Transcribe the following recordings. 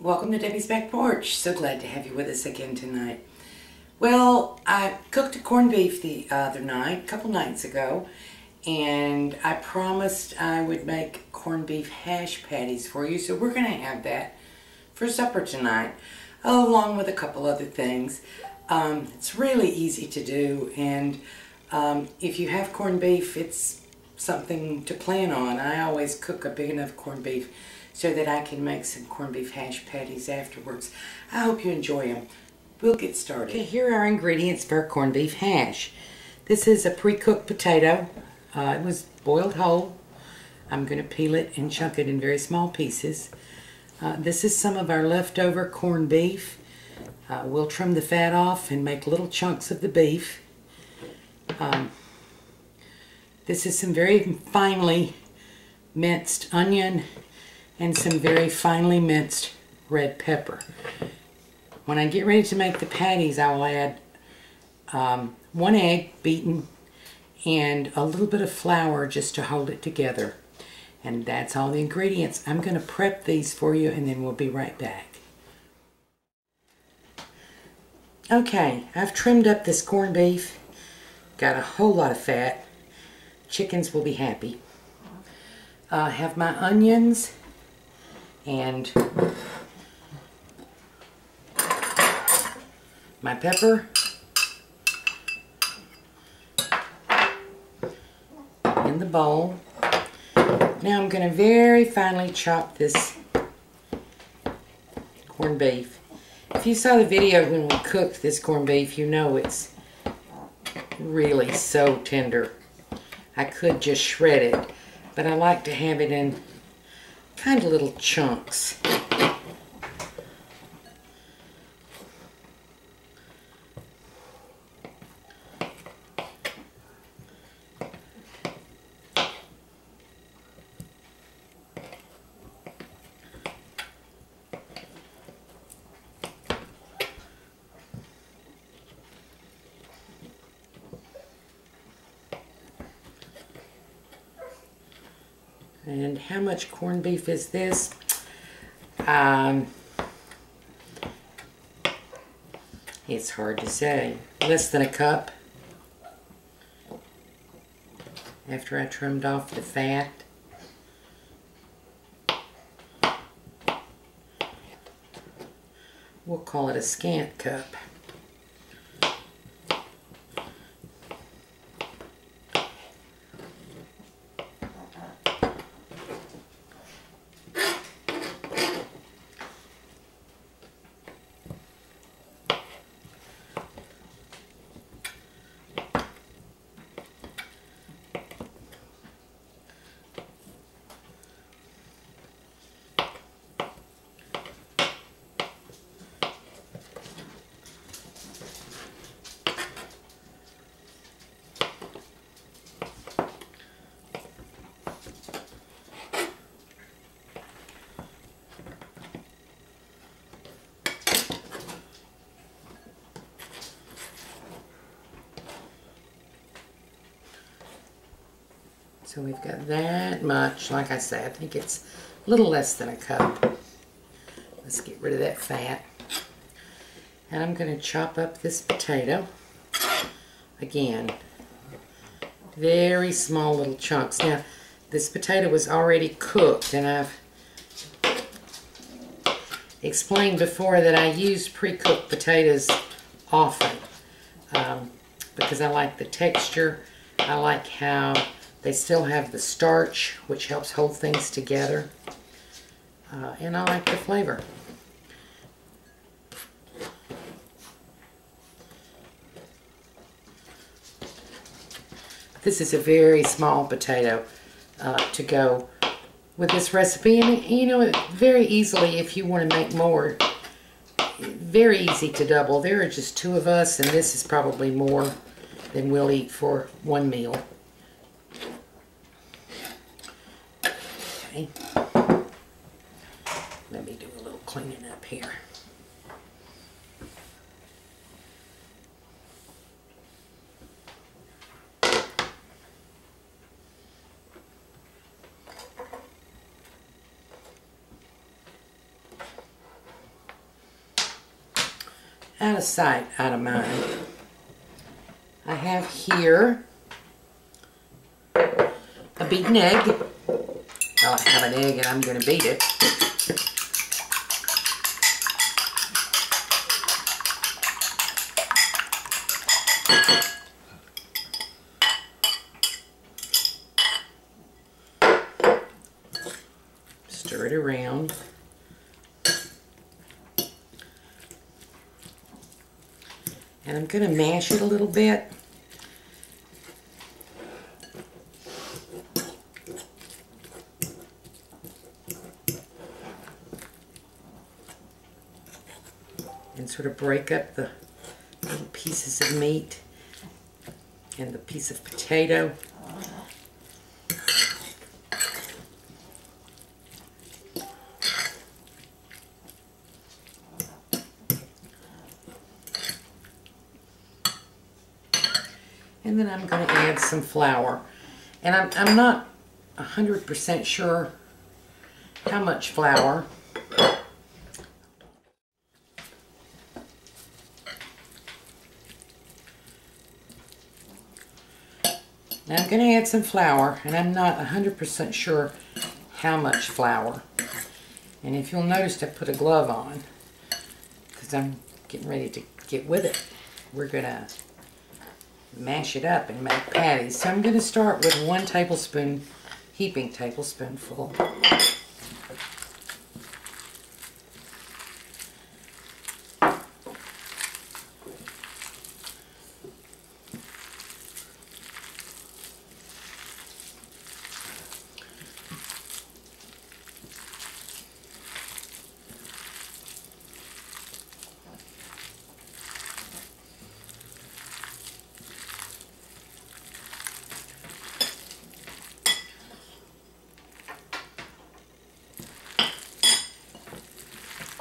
Welcome to Debbie's Back Porch. So glad to have you with us again tonight. Well, I cooked a corned beef the other night, a couple nights ago, and I promised I would make corned beef hash patties for you, so we're going to have that for supper tonight, along with a couple other things. It's really easy to do, and if you have corned beef, it's something to plan on. I always cook a big enough corned beef so that I can make some corned beef hash patties afterwards. I hope you enjoy them. We'll get started. Okay, here are our ingredients for our corned beef hash. This is a pre-cooked potato. It was boiled whole. I'm going to peel it and chunk it in very small pieces. This is some of our leftover corned beef. We'll trim the fat off and make little chunks of the beef. This is some very finely minced onion and some very finely minced red pepper. When I get ready to make the patties, I will add 1 egg beaten and a little bit of flour just to hold it together. And that's all the ingredients. I'm going to prep these for you and then we'll be right back. Okay, I've trimmed up this corned beef. Got a whole lot of fat. Chickens will be happy. I have my onions and my pepper in the bowl. Now I'm going to very finely chop this corned beef. If you saw the video when we cooked this corned beef, you know it's really so tender. I could just shred it, but I like to have it in kind of little chunks. And how much corned beef is this? It's hard to say. Less than a cup. After I trimmed off the fat. We'll call it a scant cup. So we've got that much. Like I said, I think it's a little less than a cup. Let's get rid of that fat. And I'm going to chop up this potato. Again, very small little chunks. Now, this potato was already cooked, and I've explained before that I use pre-cooked potatoes often because I like the texture. I like how they still have the starch, which helps hold things together. And I like the flavor. This is a very small potato to go with this recipe. And you know, very easily, if you want to make more, very easy to double. There are just 2 of us, and this is probably more than we'll eat for one meal. Okay. Let me do a little cleaning up here. out of sight, out of mind. I have here a beaten egg. Well, I have an egg and I'm going to beat it. Stir it around. And I'm going to mash it a little bit. And sort of break up the little pieces of meat and the piece of potato. And then I'm going to add some flour. And I'm not 100% sure how much flour. Now I'm going to add some flour, and I'm not 100% sure how much flour. And if you'll notice, I put a glove on because I'm getting ready to get with it. We're going to mash it up and make patties. So I'm going to start with 1 tablespoon, heaping tablespoonful.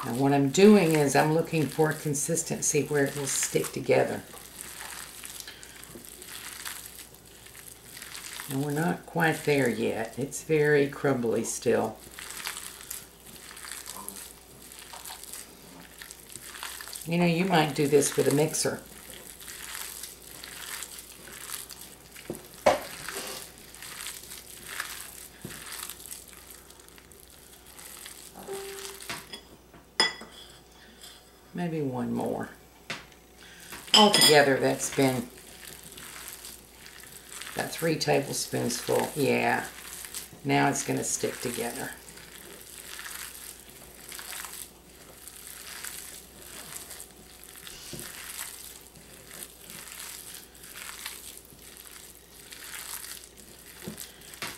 Now what I'm doing is I'm looking for a consistency where it will stick together. And we're not quite there yet. It's very crumbly still. You know, you might do this with a mixer. Maybe 1 more. Altogether, that's been about 3 tablespoons full. Yeah. Now it's going to stick together.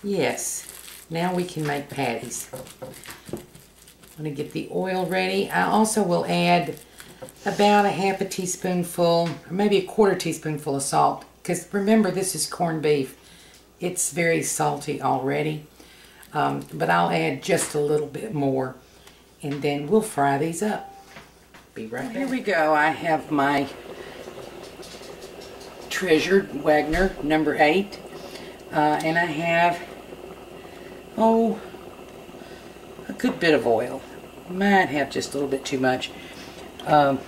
Yes. Now we can make patties. I'm going to get the oil ready. I also will add about a half a teaspoonful, or maybe a 1/4 teaspoonful of salt. Because remember, this is corned beef. It's very salty already. But I'll add just a little bit more. And then we'll fry these up. Be right back. Here we go. I have my treasured Wagner number 8. And I have, a good bit of oil. Might have just a little bit too much. But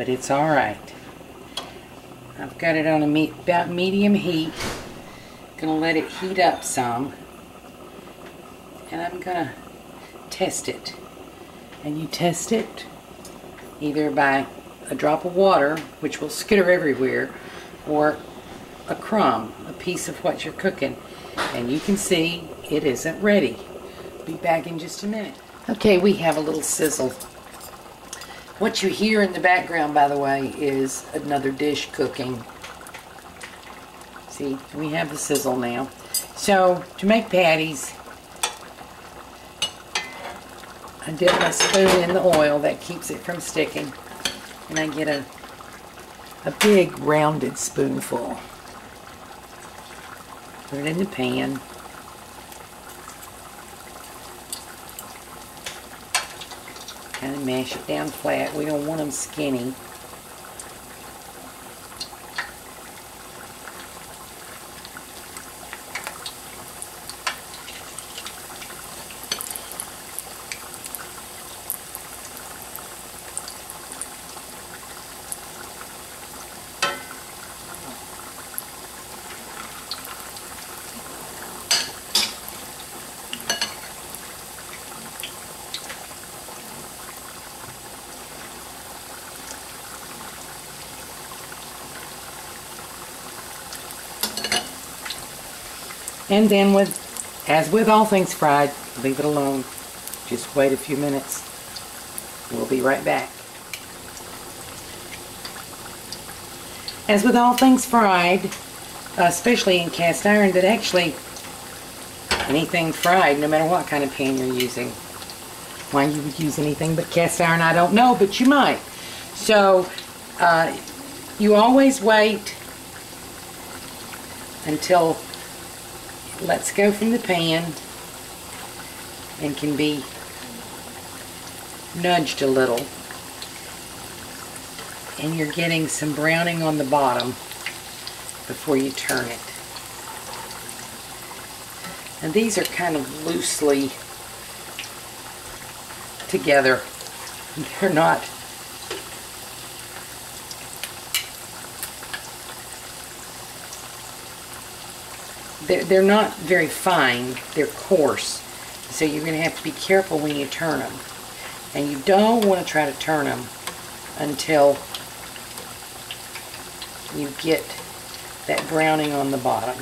it's alright. I've got it on about medium heat. Gonna let it heat up some. And I'm gonna test it. And you test it either by a drop of water, which will skitter everywhere, or a crumb, a piece of what you're cooking. And you can see it isn't ready. Be back in just a minute. Okay, we have a little sizzle. What you hear in the background, by the way, is another dish cooking. See, we have the sizzle now. So, to make patties, I dip my spoon in the oil. That keeps it from sticking. And I get a big rounded spoonful. Put it in the pan. Kind of mash it down flat. We don't want them skinny. And then as with all things fried, leave it alone. Just wait a few minutes. We'll be right back. As with all things fried, especially in cast iron, but actually anything fried, no matter what kind of pan you're using. Why you would use anything but cast iron, I don't know, but you might. So, you always wait until it lets go from the pan and can be nudged a little. And you're getting some browning on the bottom before you turn it. And these are kind of loosely together. They're not they're not very fine. They're coarse. So you're going to have to be careful when you turn them. And you don't want to try to turn them until you get that browning on the bottom.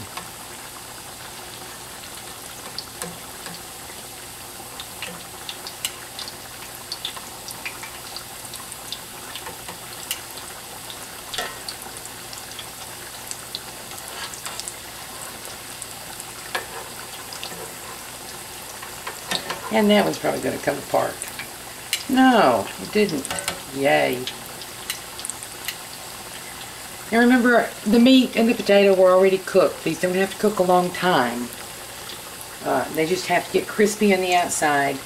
And that one's probably going to come apart. No, it didn't. Yay. Now remember, the meat and the potato were already cooked. These don't have to cook a long time. They just have to get crispy on the outside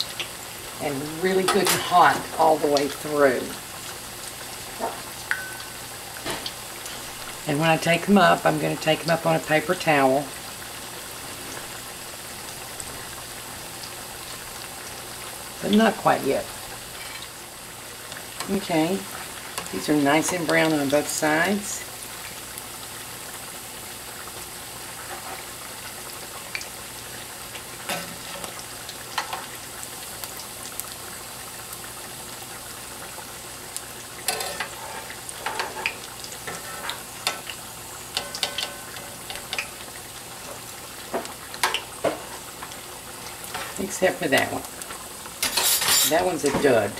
and really good and hot all the way through. And when I take them up, I'm going to take them up on a paper towel. But not quite yet. Okay, these are nice and brown on both sides. Except for that one. That one's a dud.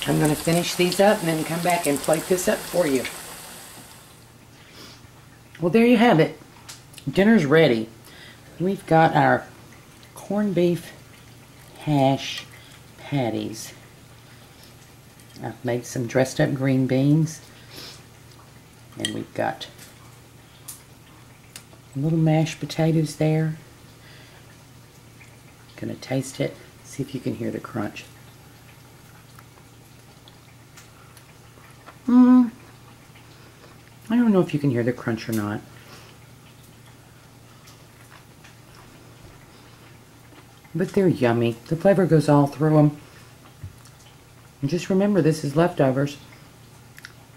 I'm going to finish these up and then come back and plate this up for you. Well, there you have it. Dinner's ready. We've got our corned beef hash patties. I've made some dressed up green beans. And we've got little mashed potatoes there. Gonna taste it, see if you can hear the crunch. I don't know if you can hear the crunch or not. But they're yummy. The flavor goes all through them. And just remember, this is leftovers.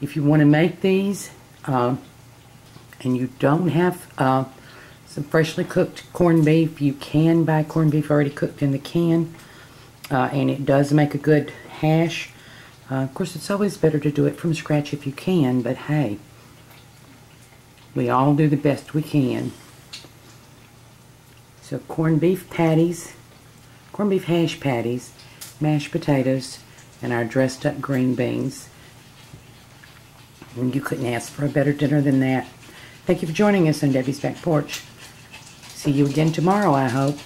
If you want to make these, and you don't have some freshly cooked corned beef, you can buy corned beef already cooked in the can. And it does make a good hash. Of course, it's always better to do it from scratch if you can, but hey, we all do the best we can. So corned beef patties, corned beef hash patties, mashed potatoes, and our dressed up green beans. And you couldn't ask for a better dinner than that. Thank you for joining us on Debbie's Back Porch. See you again tomorrow, I hope.